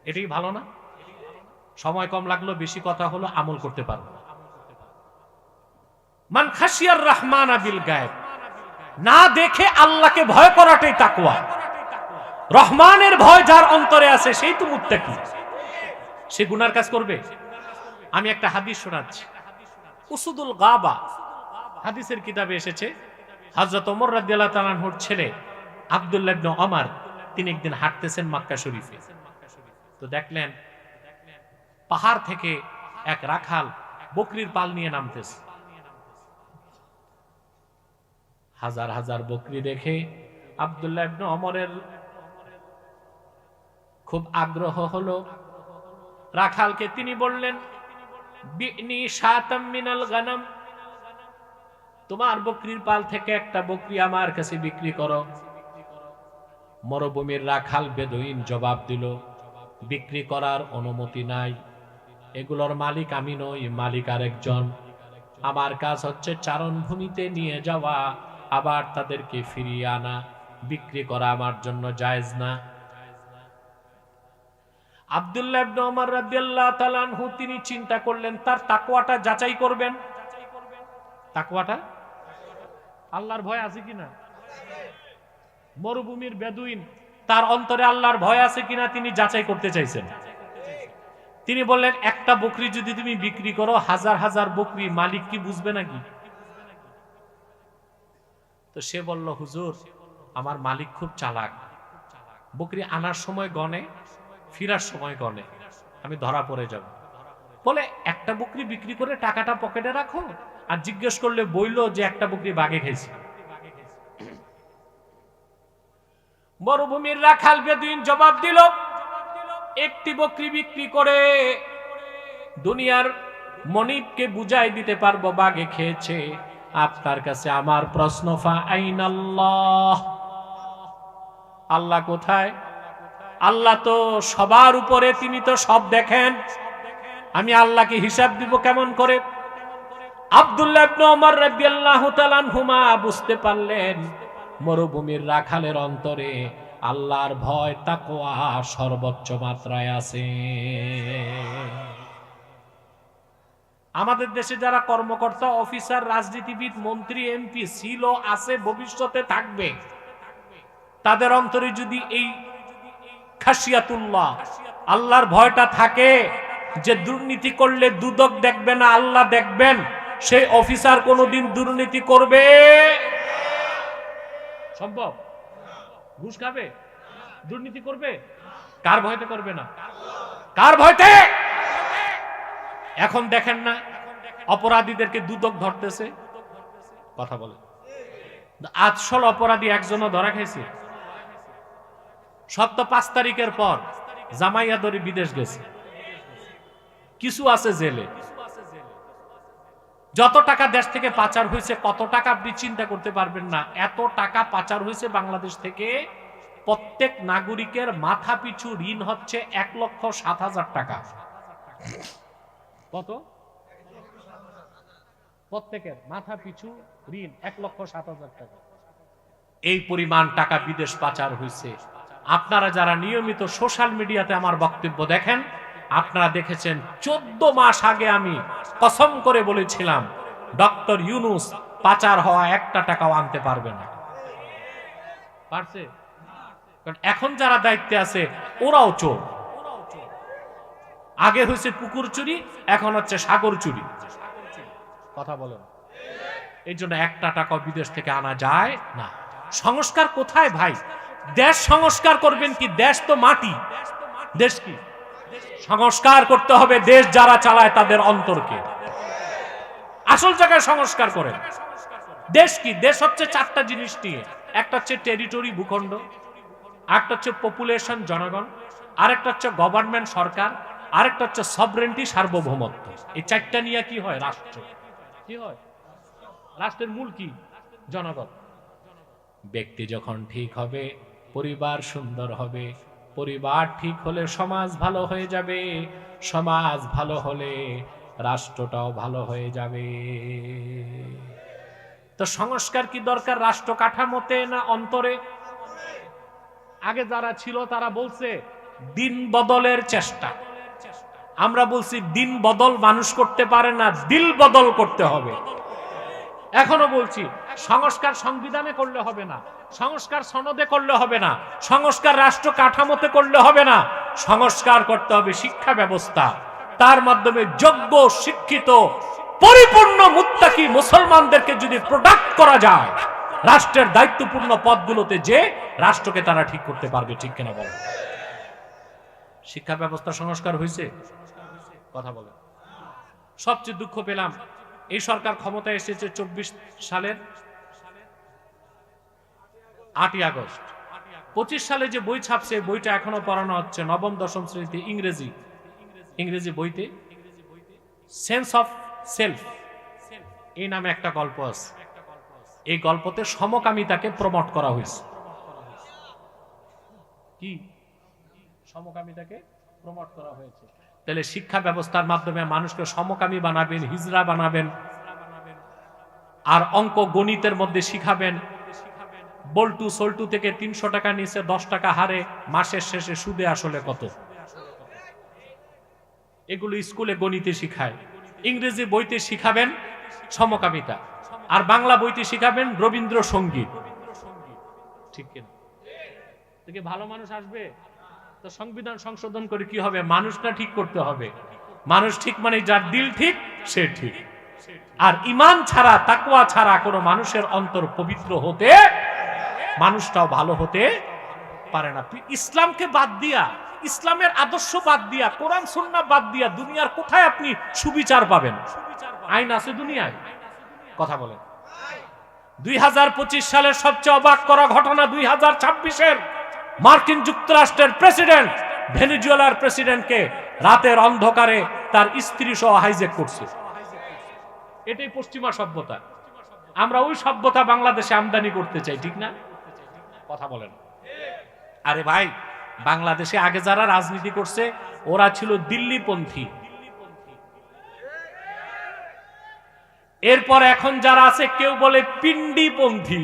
এটাই ভালো না? সময় কম লাগলো, বেশি কথা হলো, আমল করতে পারবো। মান খাশিয়ার রহমান বিল গায়ব, না দেখে আল্লাহকে ভয় করাটাই তাকওয়া। রহমানের ভয় যার অন্তরে আছে সেই তো মুত্তাকি। সে গুনার কাজ করবে? আমি একটা হাদিস শোনাচ্ছি। উসুদুল গাবা হাদিসের কিতাবে এসেছে, হযরত ওমর রাদিয়াল্লাহু তাআলা আনহুর ছেলে আব্দুল্লাহ ইবনে ওমর, তিনি একদিন হাঁটতেছেন মক্কা শরীফে। তো দেখলেন পাহাড় থেকে এক রাখাল বকরির পাল নিয়ে নামতেছে। হাজার হাজার বকরি দেখে আব্দুল্লাহ ইবনে ওমরের খুব আগ্রহ হলো। রাখালকে তিনি বললেন, বিনি শাতাম মিনাল গানাম, তোমার বকরির পাল থেকে একটা বকরি আমার কাছে বিক্রি করো। মরুভূমির রাখাল বেদুইন জবাব দিল, বিক্রি করার অনুমতি নাই, এগুলোর মালিক আমি নই, মালিক আরেকজন। আমার কাজ হচ্ছে চারণভূমিতে নিয়ে যাওয়া, আবার তাদেরকে ফিরিয়ে আনা, বিক্রি করা আমার জন্য জায়েজ না। আব্দুল্লাহ ইবনে ওমর রাদিয়াল্লাহু তাআলা আনহু তিনি চিন্তা করলেন তার তাকওয়াটা যাচাই করবেন। তাকওয়াটা, আল্লাহর ভয় আছে কিনা? মরুভূমির বেদুইন, তার অন্তরে আল্লাহর ভয় আছে কিনা তিনি যাচাই করতে চাইছেন। তিনি বললেন, একটা বকরি যদি তুমি বিক্রি করো, হাজার হাজার বকরি, মালিক কি বুঝবে নাকি? তো সে বলল, হুজুর আমার মালিক খুব চালাক, বকরি আনার সময় গনে, ফিরার সময় গনে, আমি ধরা পড়ে যাব। বলে একটা বকরি বিক্রি করে টাকাটা পকেটে রাখো, আর জিজ্ঞেস করলে বইলো যে একটা বকরি বাঘে খেয়েছে। মরুভূমির রাখাল বেদুইন জবাব দিল, একটি বকরি বিক্রি করে দুনিয়ার মনিবকে বুঝাই দিতে পারবো বাঘে খেয়েছে। আপনার কাছে আমার প্রশ্ন, ফা আইনাল্লাহ, আল্লাহ কোথায়? আল্লাহ তো সবার উপরে, তিনি তো সব দেখেন। আমি আল্লাহকে হিসাব দিব কেমন করে? আব্দুল্লাহ ইবনে ওমর রাদিয়াল্লাহু তাআলা আনহুমা বুঝতে পারলেন মরুভূমির রাখালের অন্তরে আল্লাহর ভয় তাকওয়া সর্বোচ্চ মাত্রায় আছে। আমাদের দেশে যারা কর্মকর্তা, অফিসার, রাজনীতিবিদ, মন্ত্রী, এমপি ছিল, আছে, ভবিষ্যতে থাকবে, তাদের অন্তরে যদি এই খাশিয়াতুল্লাহ, আল্লাহর ভয়টা থাকে, যে দুর্নীতি করলে দুদক দেখবে না, আল্লাহ দেখবেন, সেই অফিসার কোনোদিন দুর্নীতি করবে সম্ভব? ঘুষ খাবে? দুর্নীতি করবে? কার ভয়তে করবে না? কার ভয়তে? এখন দেখেন না অপরাধীদেরকে দুদক ধরতেছে, কথা বলে, আসল অপরাধী একজনও ধরা খাইছে? সপ্তাহ 5 তারিখের পর জামাইয়া ধরে বিদেশ গেছে, কিছু আছে জেলে। যত টাকা দেশ থেকে পাচার হয়েছে, কত টাকা আপনি চিন্তা করতে পারবেন না। এত টাকা পাচার হয়েছে বাংলাদেশ থেকে। প্রত্যেক নাগরিকের মাথা পিছু ঋণ হচ্ছে 1,07,000 টাকা। কত? প্রত্যেকের মাথা পিছু ঋণ 1,07,000 টাকা। এই পরিমাণ টাকা বিদেশ পাচার হয়েছে। আপনারা যারা নিয়মিত সোশ্যাল মিডিয়াতে আমার বক্তব্য দেখেন, আপনারা দেখেছেন 14 মাস আগে আমি কসম করে বলেছিলাম ডক্টর ইউনূস পাচার হওয়া 1 টাকাও আনতে পারবে না। পারছে? কারণ এখন যারা দায়িত্বে আছে ওরাও চোর। আগে হয়েছে পুকুর চুরি, এখন হচ্ছে সাগর চুরি। কথা বলেন। এই জন্য 1 টাকাও বিদেশ থেকে আনা যায় না। সংস্কার কোথায় ভাই? দেশ সংস্কার করবেন কি? দেশ তো মাটি। দেশ কি? সংস্কার করতে হবে দেশ যারা চালায় তাদের অন্তরকে। আসল জায়গায় সংস্কার করেন। দেশ কি? দেশ হচ্ছে 4টা জিনিস নিয়ে। একটা হচ্ছে টেরিটরি, ভূখণ্ড, আরেকটা হচ্ছে পপুলেশন, জনগণ, আরেকটা হচ্ছে গভর্নমেন্ট, সরকার, আরেকটা হচ্ছে সভরেন্টি, সার্বভৌমত্ব। এই 4টা নিয়ে কি হয়? রাষ্ট্র। কি হয়? রাষ্ট্রের মূল কি? জনগণ। ব্যক্তি যখন ঠিক হবে, পরিবার সুন্দর হবে, পরিবার ঠিক হলে সমাজ ভালো হয়ে যাবে, সমাজ ভালো হলে রাষ্ট্রটাও ভালো হয়ে যাবে। তো সংস্কার কি দরকার? রাষ্ট্র কাঠামোতে না অন্তরে? আগে যারা ছিল তারা বলছে দিন বদলের চেষ্টা, আমরা বলছি দিন বদল মানুষ করতে পারে না, দিল বদল করতে হবে। এখনো বলছি সংস্কার সংবিধানে করলে হবে না, সংস্কার সনদে করলে হবে না, সংস্কার রাষ্ট্র কাঠামোতে করলে হবে না, সংস্কার করতে হবে শিক্ষা ব্যবস্থা। তার মাধ্যমে যোগ্য, শিক্ষিত, পরিপূর্ণ মুত্তাকি মুসলমানদেরকে যদি প্রোডাক্ট করা যায় রাষ্ট্রের দায়িত্বপূর্ণ পদগুলোতে, যে রাষ্ট্রকে তারা ঠিক করতে পারবে। ঠিক কিনা বলেন? শিক্ষা ব্যবস্থা সংস্কার হয়েছে? কথা বলেন। সবচেয়ে দুঃখ পেলাম, এই সরকার ক্ষমতায় এসেছে 24 সালের 8ই আগস্ট। 25 সালে যে বই ছাপছে, বইটা এখনো পড়ানো হচ্ছে নবম দশম শ্রেণীতে, ইংরেজি বইতে। সেন্স অফ সেলফ এই নামে একটা গল্প আছে। এই গল্পতে সমকামিতাকে প্রমোট করা হয়েছে। কি? সমকামিতাকে প্রমোট করা হয়েছে। তাহলে শিক্ষা ব্যবস্থার মাধ্যমে মানুষকে সমকামী বানাবেন, হিজড়া বানাবেন, আর অঙ্ক গণিতের মধ্যে শিখাবেন। বল্টু সল্টু থেকে 300 টাকা নিচে 10 টাকা হারে মাসের শেষে সুদে আসলে কত, এগুলো স্কুলে গণিতে শিখায়। ইংরেজি বইতে শিখাবেন সমকামিতা, আর বাংলা বইতে শিখাবেন রবীন্দ্রসঙ্গীত। ঠিক কিনা? থেকে ভালো মানুষ আসবে? তো সংবিধান সংশোধন করে কি হবে? মানুষটা ঠিক করতে হবে। মানুষ ঠিক মানে যার দিল ঠিক সে ঠিক। আর ঈমান ছাড়া, তাকওয়া ছাড়া কোনো মানুষের অন্তর পবিত্র হতে, মানুষটাও ভালো হতে পারে না। ইসলামকে বাদ দিয়া, ইসলামের আদর্শ বাদ দিয়া, কোরআন সুন্নাহ বাদ দিয়া দুনিয়ার কোথায় আপনি সুবিচার পাবেন? আইন আছে দুনিয়ায়? কথা বলেন। 2025 সালের সবচেয়ে অবাক করা ঘটনা, 2026-এর মার্কিন যুক্তরাষ্ট্রের প্রেসিডেন্ট ভেনেজুয়েলার প্রেসিডেন্টকে রাতের অন্ধকারে তার স্ত্রী সহ হাইজ্যাক করছে। এটাই পশ্চিমা সভ্যতা। আমরা ওই সভ্যতা বাংলাদেশে আমদানি করতে চাই, ঠিক না? কথা বলেন। আরে ভাই, বাংলাদেশে আগে যারা রাজনীতি করছে ওরা ছিল দিল্লিপন্থী, এরপর এখন যারা আছে কেউ বলে পিন্ডিপন্থী।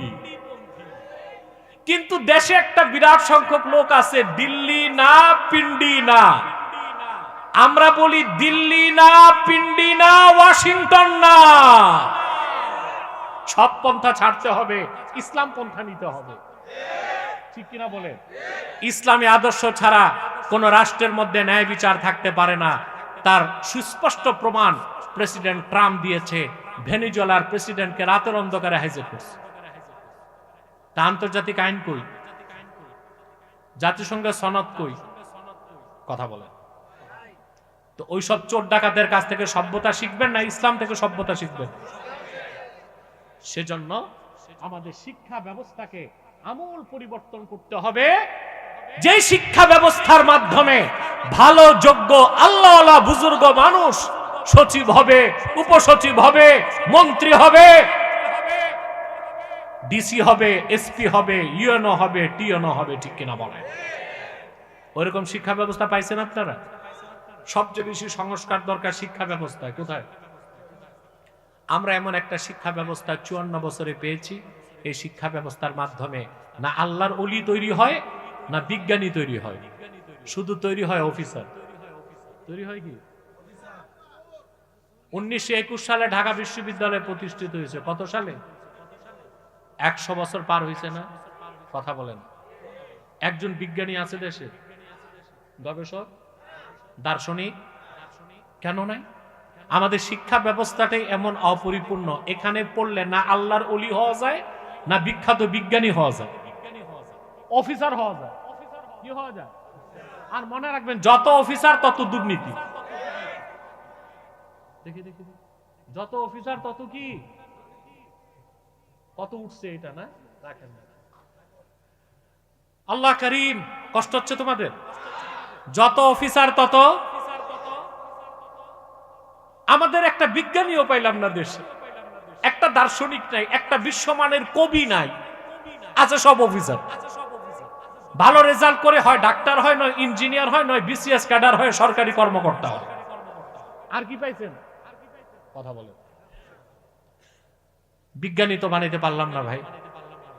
কিন্তু দেশে একটা বিরাট সংখ্যক লোক আছে দিল্লি না পিন্ডি না। আমরা বলি দিল্লি না পিন্ডি না ওয়াশিংটন না। সব পন্থা ছাড়তে হবে, ইসলাম পন্থা নিতে হবে, ঠিক কিনা বলে? ইসলামী আদর্শ ছাড়া কোন রাষ্ট্রের মধ্যে ন্যায় বিচার থাকতে পারে না। তার সুস্পষ্ট প্রমাণ প্রেসিডেন্ট ট্রাম্প দিয়েছে। ভেনেজুয়েলার প্রেসিডেন্টকে রাতের অন্ধকারে হাইজ্যাক করছে। তা আন্তর্জাতিক আইন কই? জাতিসংঘের সনদ কই? কথা বলেন তো। ওইসব চোর ডাকাতের কাছ থেকে সভ্যতা শিখবেন না ইসলাম থেকে সভ্যতা শিখবেন? সেজন্য আমাদের শিক্ষা ব্যবস্থাকে আমূল পরিবর্তন করতে হবে। যে শিক্ষা ব্যবস্থার মাধ্যমে ভালো যোগ্য আল্লাহওয়ালা বুজুর্গ মানুষ সচিব হবে, উপসচিব হবে, মন্ত্রী হবে, ডিসি হবে, এসপি হবে, ইউএনও হবে, টিএনও হবে, ঠিক কিনা বলেন? ওইরকম শিক্ষা ব্যবস্থা পাইছেন আপনারা? সবচেয়ে বেশি সংস্কার দরকার শিক্ষা ব্যবস্থায়। কোথায়? আমরা এমন একটা শিক্ষা ব্যবস্থা 54 বছরে পেয়েছি। এই শিক্ষা ব্যবস্থার মাধ্যমে না আল্লাহর ওলি তৈরি হয়, না বিজ্ঞানী তৈরি হয়, শুধু তৈরি হয় অফিসার। তৈরি হয় কি? 1921 সালে ঢাকা বিশ্ববিদ্যালয় প্রতিষ্ঠিত হয়েছে। কত সালে? 100 বছর পার হয়েছে না? কথা বলেন। একজন বিজ্ঞানী আছে দেশে? গবেষক, দার্শনিক কেন নাই? আমাদের শিক্ষা ব্যবস্থাটাই এমন অপরিপূর্ণ। এখানে পড়লে না আল্লাহর ওলি হওয়া যায়, না বিখ্যাত বিজ্ঞানী হওয়া যায়, অফিসার হওয়া যায়। কি হওয়া যায়? আর মনে রাখবেন, যত অফিসার তত দুর্নীতি। দেখি দেখি, যত অফিসার তত কি, কত উঠছে এটা না? রাখেন না। আল্লাহ করিম, কষ্ট হচ্ছে তোমাদের? যত অফিসার তত। আমাদের একটা বিজ্ঞানীও পাইলাম না দেশে, একটা দার্শনিক নাই, একটা বিশ্বমানের কবি নাই, আছে সব অফিসার। ভালো রেজাল্ট করে হয় ডাক্তার হয়, নয় ইঞ্জিনিয়ার হয়, নয় বিসিএস ক্যাডার হয়, সরকারি কর্মকর্তা হয়। আর কি পাইছেন? কথা বলে। বিজ্ঞানী তো বানাইতে পারলাম না ভাই।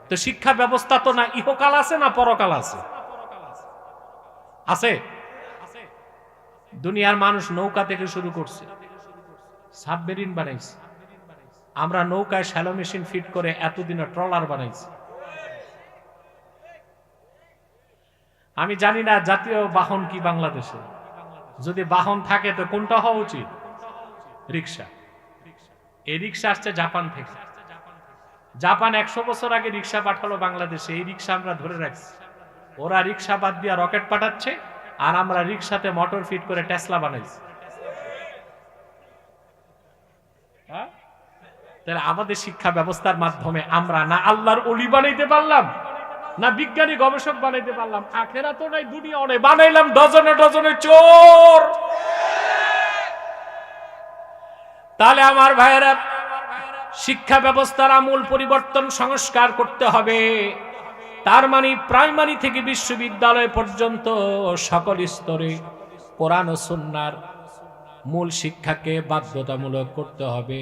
তো শিক্ষা ব্যবস্থা তো না ইহকাল আছে না পরকাল আছে? আছে। দুনিয়ার মানুষ নৌকা থেকে শুরু করছে, সাবমেরিন বানাইছে। আমরা নৌকায় শ্যালো মেশিন ফিট করে এতদিনে ট্রলার বানাইছি। আমি জানি না জাতীয় বাহন কি বাংলাদেশে। যদি বাহন থাকে তো কোনটা হওয়া উচিত? রিক্সা। এই রিক্সা আসছে জাপান থেকে। জাপান 100 বছর আগে রিক্সা পাঠালো বাংলাদেশে। এই রিক্সা আমরা ধরে রাখছি। ওরা রিক্সা বাদ দিয়ে রকেট পাঠাচ্ছে, আর আমরা রিক্সাতে মোটর ফিট করে টেসলা বানাইছি। তাহলে আমাদের শিক্ষা ব্যবস্থার মাধ্যমে আমরা না আল্লাহর ওলি বানাইতে পারলাম, না বিজ্ঞানী গবেষক বানাইতে পারলাম। আখেরাতও নাই, দুনিয়াও নাই, বানাইলাম ডজনে ডজনে চোর। তাহলে আমার ভাইয়েরা, শিক্ষা ব্যবস্থার আমূল পরিবর্তন সংস্কার করতে হবে। তার মানে প্রাইমারি থেকে বিশ্ববিদ্যালয় পর্যন্ত সকল স্তরে কোরআন ও সুন্নাহর মূল শিক্ষাকে বাধ্যতামূলক করতে হবে।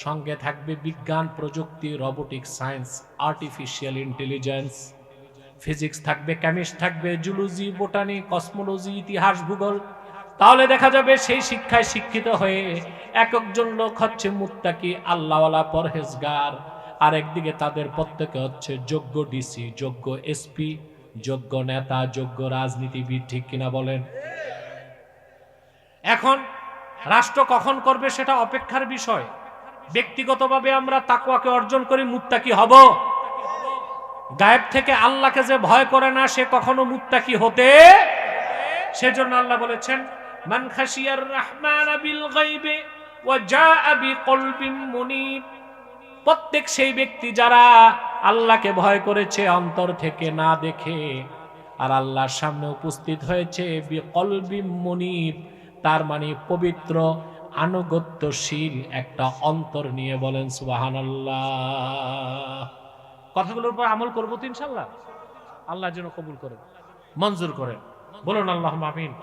সঙ্গে থাকবে বিজ্ঞান, প্রযুক্তি, robotic science, artificial intelligence, physics থাকবে, কেমিস্ট্রি থাকবে, জুলজি, বোটানি, কসমোলজি, ইতিহাস, ভূগোল। তাহলে দেখা যাবে সেই শিক্ষায় শিক্ষিত হয়ে এক একজন লোক হচ্ছে মুত্তাকি, আল্লাহওয়ালা, পরহেজগার। আর একদিকে তাদের প্রত্যেকে হচ্ছে যোগ্য ডিসি, যোগ্য এসপি, যোগ্য নেতা, যোগ্য রাজনীতিবিদ, ঠিক কিনা বলেন? এখন রাষ্ট্র কখন করবে সেটা অপেক্ষার বিষয়। ব্যক্তিগতভাবে আমরা তাকওয়াকে অর্জন করে মুত্তাকি হব। গায়েব থেকে আল্লাহকে যে ভয় করে না সে কখনো মুত্তাকি হতে। সেজন্য আল্লাহ বলেছেন, মান খাশিয়ার রহমান বিল গায়বে ওয়া জাআ বিকলবিন মুনিব। প্রত্যেক সেই ব্যক্তি যারা আল্লাহকে ভয় করেছে অন্তর থেকে, না দেখে, আর আল্লাহর সামনে উপস্থিত হয়েছে বিকলবিন মুনিব, তার মানে পবিত্র আনুগত্যশীল একটা অন্তর নিয়ে। বলেন সুবহানাল্লাহ। কথাগুলোর উপর আমল করবো তো ইনশাআল্লাহ। আল্লাহ যেন কবুল করেন। মঞ্জুর করেন। বলুন আল্লাহুম্মা আমিন।